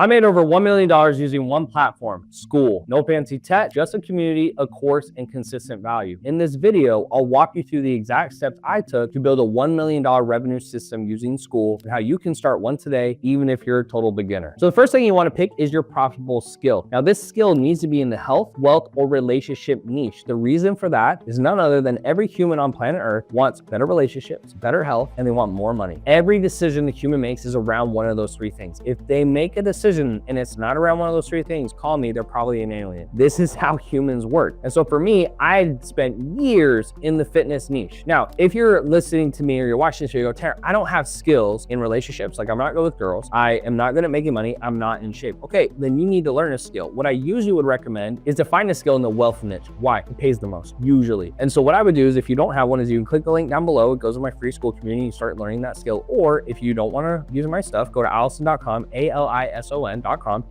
I made over $1 million using one platform, Skool. No fancy tech, just a community, a course, and consistent value. In this video, I'll walk you through the exact steps I took to build a $1 million revenue system using Skool and how you can start one today, even if you're a total beginner. So the first thing you want to pick is your profitable skill. Now, this skill needs to be in the health, wealth, or relationship niche. The reason for that is none other than every human on planet Earth wants better relationships, better health, and they want more money. Every decision the human makes is around one of those three things. If they make a decision and it's not around one of those three things, call me, they're probably an alien. This is how humans work. And so for me, I spent years in the fitness niche. Now, if you're listening to me or you're watching this video, you go, Tanner, I don't have skills in relationships. Like, I'm not good with girls. I am not good at making money. I'm not in shape. Okay, then you need to learn a skill. What I usually would recommend is to find a skill in the wealth niche. Why? It pays the most, usually. And so what I would do is, if you don't have one, is you can click the link down below. It goes to my free Skool community. You start learning that skill. Or if you don't want to use my stuff, go to allison.com, ALISON.com,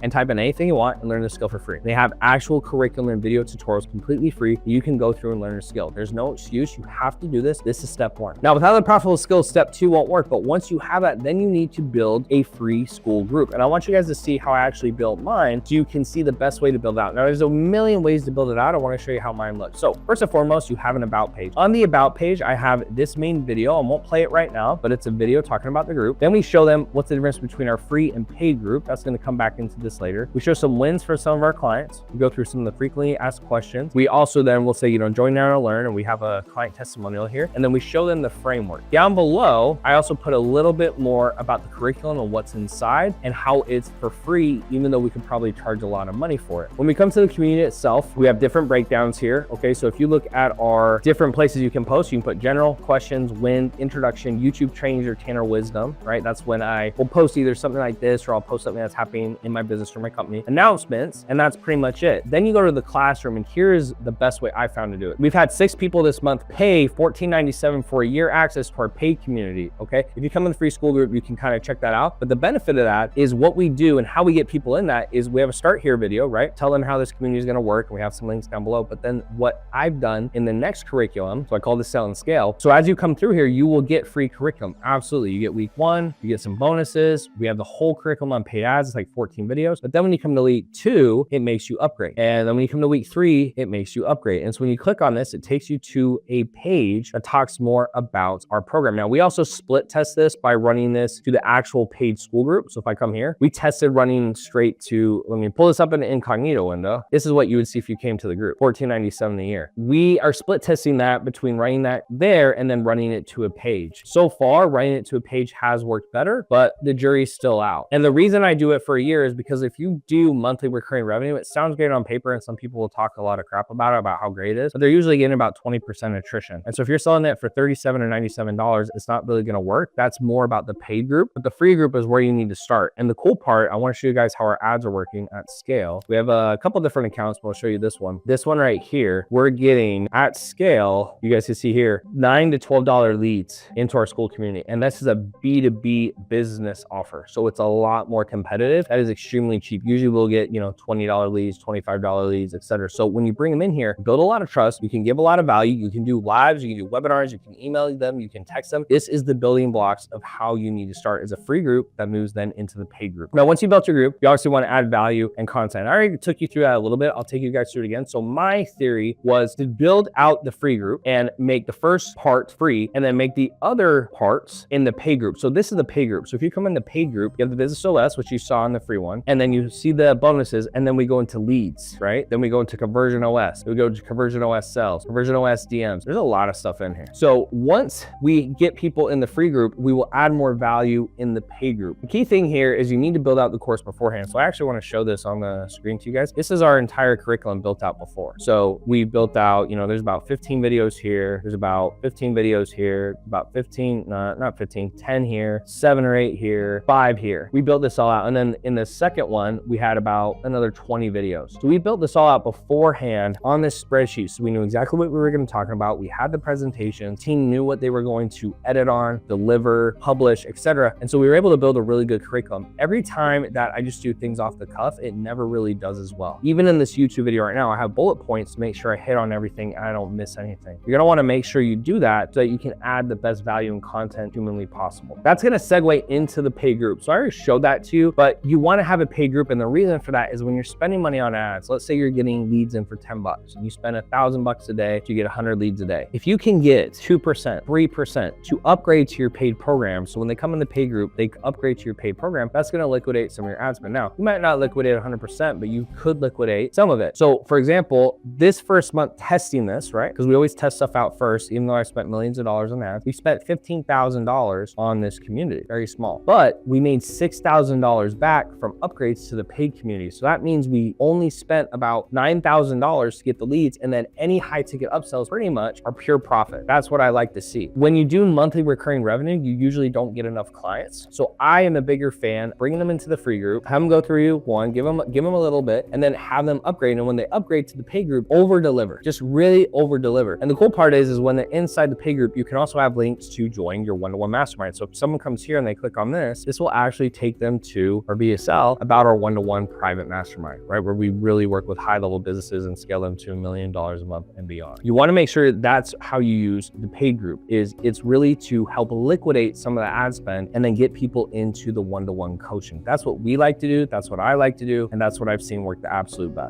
and type in anything you want and learn the skill for free. They have actual curriculum and video tutorials completely free. You can go through and learn a skill. There's no excuse. You have to do this. This is step one. Now, without the profitable skills, step two won't work. But once you have that, then you need to build a free Skool group. And I want you guys to see how I actually built mine so you can see the best way to build out. Now, there's a million ways to build it out. I want to show you how mine looks. So first and foremost, you have an about page. On the about page, I have this main video. I won't play it right now, but it's a video talking about the group. Then we show them what's the difference between our free and paid group. That's going to come back into this later. We show some wins for some of our clients. We go through some of the frequently asked questions. We also then will say, join now to learn, and we have a client testimonial here. And then we show them the framework. Down below, I also put a little bit more about the curriculum and what's inside and how it's for free, even though we could probably charge a lot of money for it. When we come to the community itself, we have different breakdowns here. Okay, so if you look at our different places you can post, you can put general, questions, win, introduction, YouTube trainings, or Tanner wisdom, right? That's when I will post either something like this, or I'll post something that's happening in my business or my company, announcements, and that's pretty much it. Then you go to the classroom, and here's the best way I found to do it. We've had 6 people this month pay $14.97 for a year access to our paid community, okay? If you come in the free Skool group, you can kind of check that out. But the benefit of that is what we do and how we get people in that is we have a start here video, right? Tell them how this community is going to work, and we have some links down below. But then what I've done in the next curriculum, so I call this Sell and Scale. So as you come through here, you will get free curriculum. Absolutely. You get week 1, you get some bonuses. We have the whole curriculum on paid ads. It's like 14 videos. But then when you come to week 2, it makes you upgrade. And then when you come to week 3, it makes you upgrade. And so when you click on this, it takes you to a page that talks more about our program. Now, we also split test this by running this to the actual paid Skool group. So if I come here, we tested running straight to, let me pull this up in the incognito window. This is what you would see if you came to the group, $14.97 a year. We are split testing that between running that there and then running it to a page. So far, running it to a page has worked better, but the jury's still out. And the reason I do it for a year is because if you do monthly recurring revenue, it sounds great on paper, and some people will talk a lot of crap about it, about how great it is, but they're usually getting about 20% attrition. And so if you're selling it for $37 or $97, it's not really going to work. That's more about the paid group, but the free group is where you need to start. And the cool part, I want to show you guys how our ads are working at scale. We have a couple different accounts, but I'll show you this one. This one right here, we're getting at scale, you guys can see here, $9 to $12 leads into our Skool community. And this is a B2B business offer. So it's a lot more competitive. That is extremely cheap. Usually we'll get, $20 leads, $25 leads, etc. So when you bring them in here, build a lot of trust. You can give a lot of value. You can do lives, you can do webinars, you can email them, you can text them. This is the building blocks of how you need to start as a free group that moves then into the paid group. Now, once you built your group, you obviously want to add value and content. I already took you through that a little bit. I'll take you guys through it again. So my theory was to build out the free group and make the first part free and then make the other parts in the paid group. So this is the paid group. So if you come in the paid group, you have the Business OS, which you saw in the free one, and then you see the bonuses, and then we go into leads, right? Then we go into Conversion OS. We go to Conversion OS sales, Conversion OS DMs. There's a lot of stuff in here. So once we get people in the free group, we will add more value in the paid group. The key thing here is you need to build out the course beforehand. So I actually want to show this on the screen to you guys. This is our entire curriculum built out before. So we built out, there's about 15 videos here. There's about 15 videos here, about 15, not 15, 10 here, 7 or 8 here, 5 here. We built this all out. And then in the second one, we had about another 20 videos. So we built this all out beforehand on this spreadsheet. So we knew exactly what we were going to talk about. We had the presentation, team knew what they were going to edit on, deliver, publish, etc. And so we were able to build a really good curriculum. Every time that I just do things off the cuff, it never really does as well. Even in this YouTube video right now, I have bullet points to make sure I hit on everything and I don't miss anything. You're going to want to make sure you do that so that you can add the best value and content humanly possible. That's going to segue into the paid group. So I already showed that to you, but But you want to have a paid group, and the reason for that is when you're spending money on ads, let's say you're getting leads in for $10 and you spend $1,000 a day to get 100 leads a day. If you can get 2%, 3% to upgrade to your paid program, so when they come in the paid group, they upgrade to your paid program, that's going to liquidate some of your ad spend. Now, you might not liquidate 100%, but you could liquidate some of it. So for example, this first month testing this, right? Because we always test stuff out first, even though I spent millions of dollars on ads, we spent $15,000 on this community, very small, but we made $6,000 back from upgrades to the paid community. So that means we only spent about $9,000 to get the leads, and then any high ticket upsells pretty much are pure profit. That's what I like to see. When you do monthly recurring revenue, you usually don't get enough clients. So I am a bigger fan, bringing them into the free group, have them go through one, give them a little bit, and then have them upgrade. And when they upgrade to the pay group, over deliver, just really over deliver. And the cool part is when they're inside the pay group, you can also have links to join your one-to-one mastermind. So if someone comes here and they click on this will actually take them to our VSL about our one-to-one private mastermind, right? Where we really work with high-level businesses and scale them to $1 million a month and beyond. You want to make sure that's how you use the paid group. It's really to help liquidate some of the ad spend and then get people into the one-to-one coaching. That's what we like to do. That's what I like to do. And that's what I've seen work the absolute best.